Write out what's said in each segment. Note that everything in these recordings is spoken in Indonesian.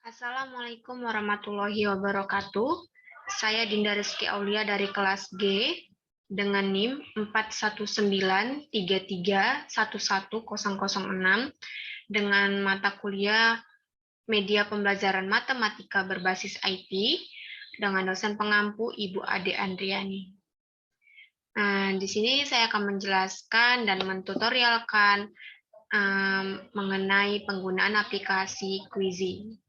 Assalamualaikum warahmatullahi wabarakatuh. Saya Dinda Rizky Aulia dari kelas G dengan NIM 41933111006 dengan mata kuliah Media Pembelajaran Matematika Berbasis IT dengan dosen pengampu Ibu Ade Andriani. Nah, di sini saya akan menjelaskan dan mentutorialkan mengenai penggunaan aplikasi Quizy.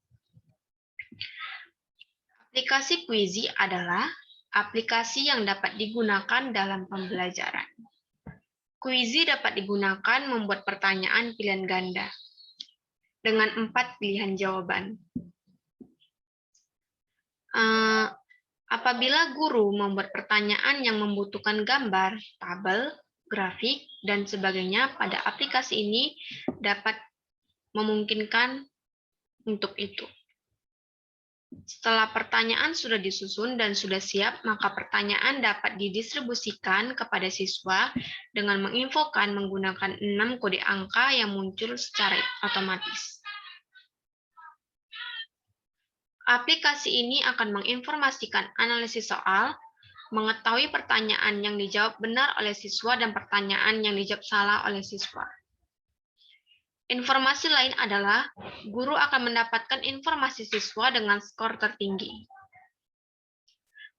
Aplikasi Quizy adalah aplikasi yang dapat digunakan dalam pembelajaran. Quizy dapat digunakan membuat pertanyaan pilihan ganda dengan 4 pilihan jawaban. Apabila guru membuat pertanyaan yang membutuhkan gambar, tabel, grafik, dan sebagainya pada aplikasi ini dapat memungkinkan untuk itu. Setelah pertanyaan sudah disusun dan sudah siap, maka pertanyaan dapat didistribusikan kepada siswa dengan menginfokan menggunakan 6 kode angka yang muncul secara otomatis. Aplikasi ini akan menginformasikan analisis soal, mengetahui pertanyaan yang dijawab benar oleh siswa dan pertanyaan yang dijawab salah oleh siswa. Informasi lain adalah guru akan mendapatkan informasi siswa dengan skor tertinggi.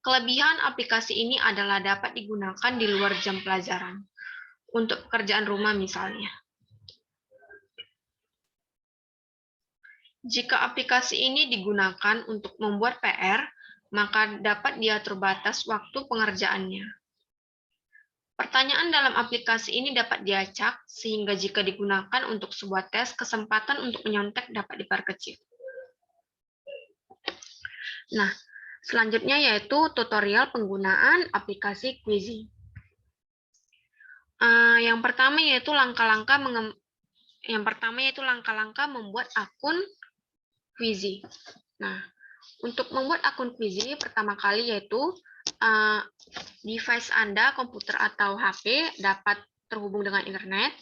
Kelebihan aplikasi ini adalah dapat digunakan di luar jam pelajaran, untuk pekerjaan rumah misalnya. Jika aplikasi ini digunakan untuk membuat PR, maka dapat diatur batas waktu pengerjaannya. Pertanyaan dalam aplikasi ini dapat diacak, sehingga jika digunakan untuk sebuah tes, kesempatan untuk menyontek dapat diperkecil. Nah, selanjutnya yaitu tutorial penggunaan aplikasi Quizy. Yang pertama yaitu langkah-langkah membuat akun Quizy. Nah, untuk membuat akun Quizy pertama kali yaitu device Anda, komputer atau HP dapat terhubung dengan internet,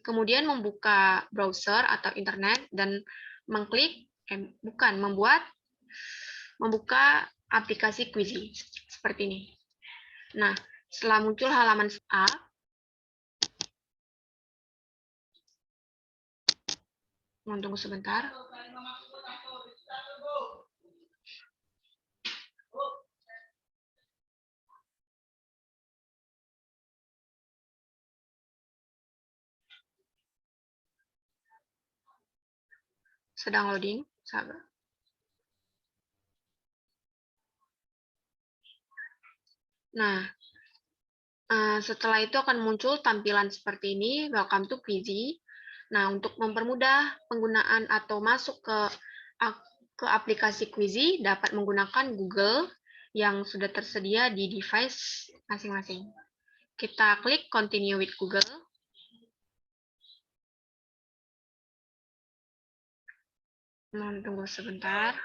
kemudian membuka browser atau internet dan membuka aplikasi Quizy seperti ini. Nah, setelah muncul halaman A, mohon tunggu sebentar. Sedang loading, sabar. Nah, setelah itu akan muncul tampilan seperti ini, welcome to Quizy. Nah, untuk mempermudah penggunaan atau masuk ke aplikasi Quizy, dapat menggunakan Google yang sudah tersedia di device masing-masing. Kita klik continue with Google. Mohon tunggu sebentar.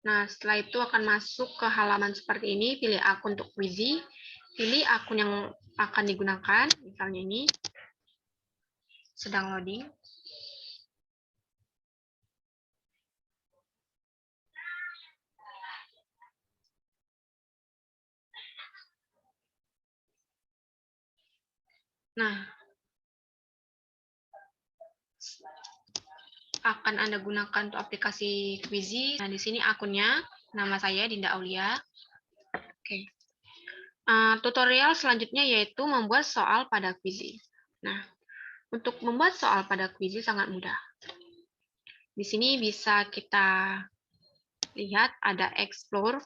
Nah, setelah itu akan masuk ke halaman seperti ini, pilih akun untuk Quizy, pilih akun yang akan digunakan, misalnya ini, sedang loading. Nah, akan Anda gunakan untuk aplikasi Quizy. Nah, di sini akunnya, nama saya Dinda Aulia. Oke. Tutorial selanjutnya yaitu membuat soal pada Quizy. Nah, untuk membuat soal pada Quizy sangat mudah. Di sini bisa kita lihat ada Explore,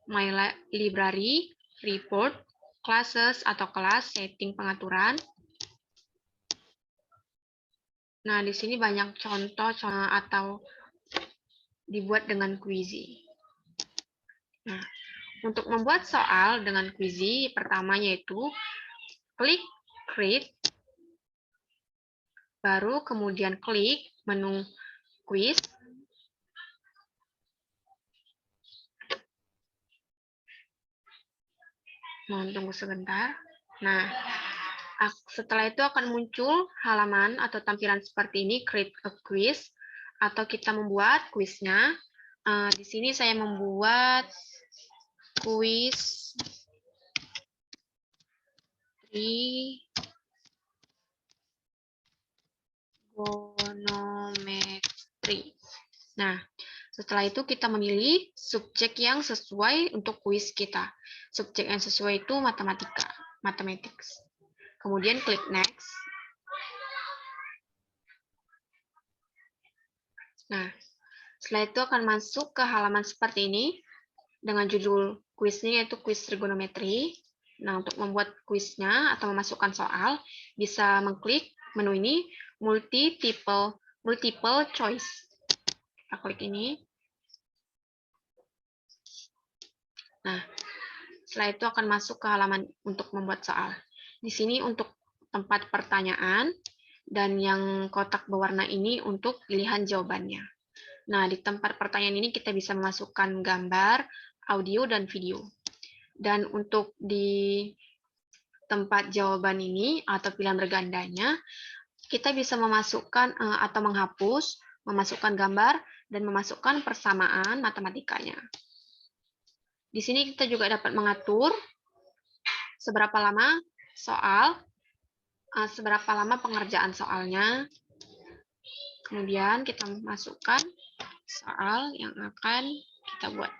My Library, Report, Classes atau kelas, setting pengaturan. Nah, di sini banyak contoh atau dibuat dengan Quizy. Nah, untuk membuat soal dengan Quizy, pertama yaitu klik Create, baru kemudian klik menu Quiz, mohon tunggu sebentar. Nah, Setelah itu akan muncul halaman atau tampilan seperti ini, create a quiz, atau kita membuat kuisnya. Di sini saya membuat kuis trigonometri. Nah, setelah itu kita memilih subjek yang sesuai untuk kuis kita. Subjek yang sesuai itu matematika, mathematics. Kemudian klik next. Nah, setelah itu akan masuk ke halaman seperti ini dengan judul kuisnya yaitu kuis trigonometri. Nah, untuk membuat kuisnya atau memasukkan soal, bisa mengklik menu ini multiple choice. Kita klik ini. Nah, setelah itu akan masuk ke halaman untuk membuat soal. Di sini untuk tempat pertanyaan, dan yang kotak berwarna ini untuk pilihan jawabannya. Nah, di tempat pertanyaan ini kita bisa memasukkan gambar, audio, dan video. Dan untuk di tempat jawaban ini atau pilihan bergandanya, kita bisa memasukkan atau menghapus, memasukkan gambar, dan memasukkan persamaan matematikanya. Di sini kita juga dapat mengatur seberapa lama seberapa lama pengerjaan soalnya. Kemudian kita masukkan soal yang akan kita buat.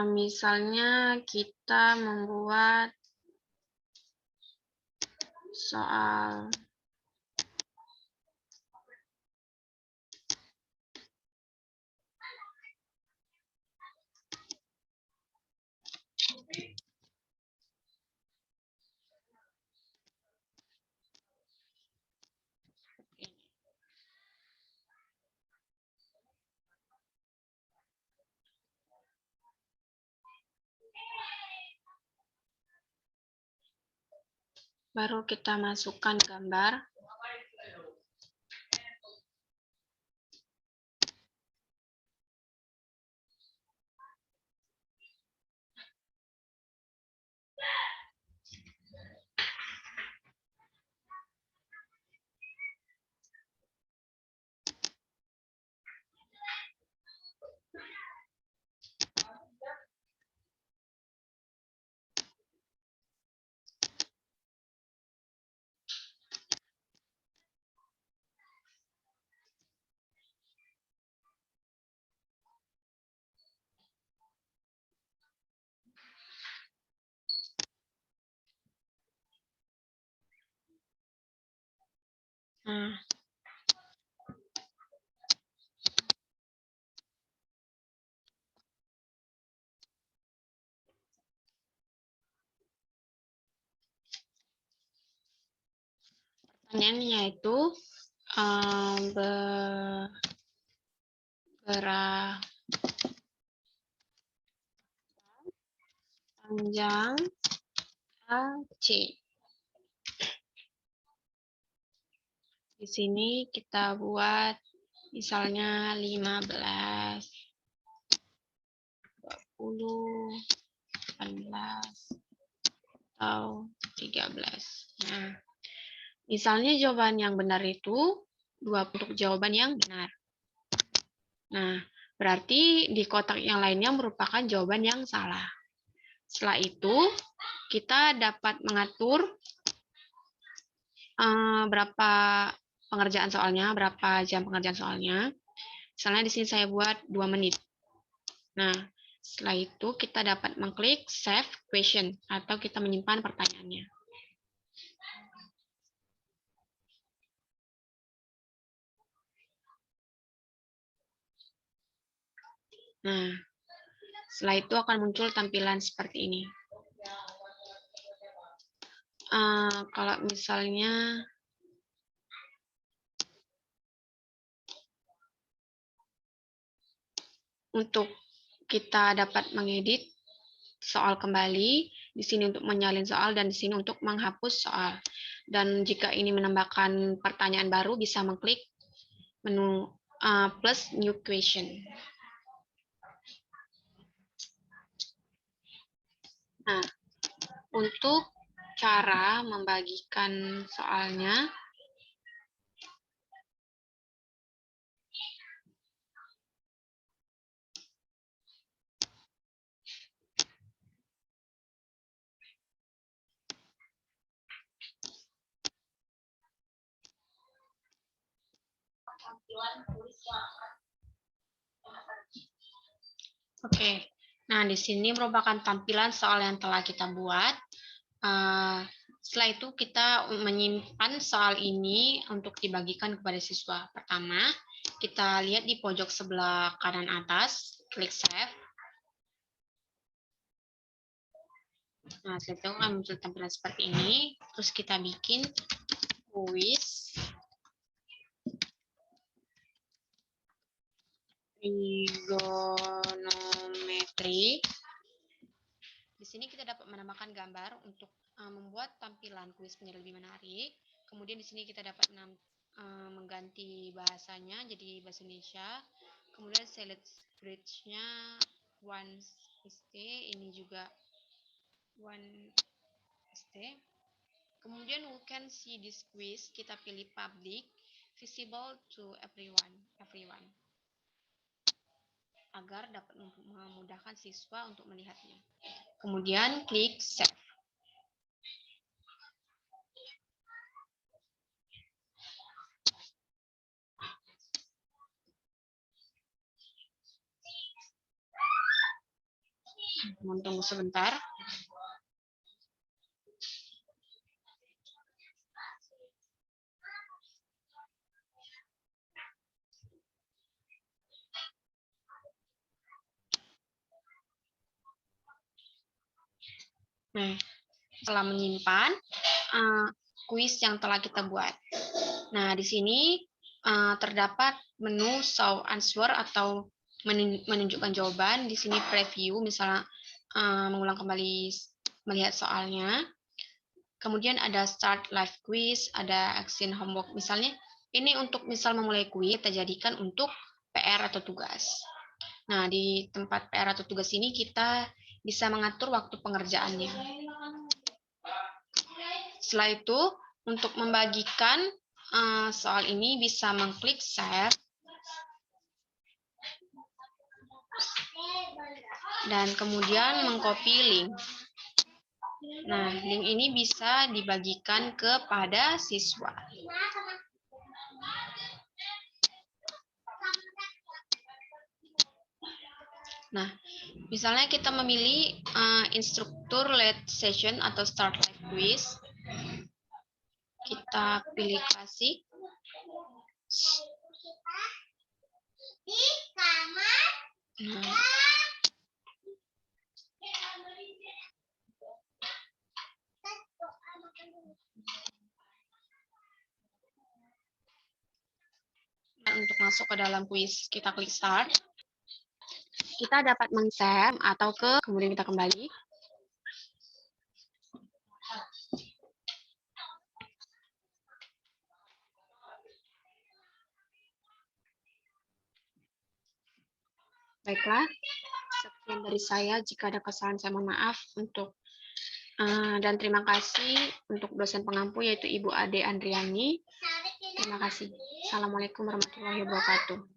Misalnya kita membuat soal baru kita masukkan gambar. Nah, pertanyaannya itu berapa panjang AC. Di sini kita buat misalnya 15, 20, 18, atau 13. Nah, misalnya jawaban yang benar itu 20 untuk jawaban yang benar. Nah, Berarti di kotak yang lainnya merupakan jawaban yang salah. Setelah itu, kita dapat mengatur berapa pengerjaan soalnya, berapa jam pengerjaan soalnya. Misalnya di sini saya buat 2 menit. Nah, setelah itu kita dapat mengklik Save Question atau kita menyimpan pertanyaannya. Nah, setelah itu akan muncul tampilan seperti ini. Kalau misalnya untuk kita dapat mengedit soal kembali, di sini untuk menyalin soal, dan di sini untuk menghapus soal. Dan jika ini menambahkan pertanyaan baru, bisa mengklik menu plus new question. Nah, untuk cara membagikan soalnya, oke. Nah, di sini merupakan tampilan soal yang telah kita buat. Setelah itu kita menyimpan soal ini untuk dibagikan kepada siswa. Pertama, kita lihat di pojok sebelah kanan atas, klik Save. Nah, setelah itu akan muncul tampilan seperti ini. Terus kita bikin kuis trigonometri. Di sini kita dapat menambahkan gambar untuk membuat tampilan kuis menjadi lebih menarik. Kemudian di sini kita dapat mengganti bahasanya jadi bahasa Indonesia. Kemudian select bridge-nya 1ST, ini juga 1ST. Kemudian we can see this quiz, kita pilih public, visible to everyone, agar dapat memudahkan siswa untuk melihatnya. Kemudian klik save. Mohon tunggu sebentar. Nah, setelah menyimpan kuis yang telah kita buat. Nah, di sini terdapat menu show answer atau menunjukkan jawaban. Di sini preview, misalnya mengulang kembali melihat soalnya. Kemudian ada start live quiz, ada action homework. Misalnya, ini untuk misal memulai kuis, kita jadikan untuk PR atau tugas. Nah, di tempat PR atau tugas ini kita bisa mengatur waktu pengerjaannya. Setelah itu, untuk membagikan soal ini bisa mengklik share. Dan kemudian mengcopy link. Nah, link ini bisa dibagikan kepada siswa. Nah, misalnya kita memilih instruktur lead session atau start live quiz. Kita pilih klasik. Nah, untuk masuk ke dalam kuis, kita klik start. Kita dapat men-save atau kemudian kita kembali. Baiklah, sekian dari saya. Jika ada kesalahan, saya mohon maaf. Dan terima kasih untuk dosen pengampu, yaitu Ibu Ade Andriani. Terima kasih. Assalamualaikum warahmatullahi wabarakatuh.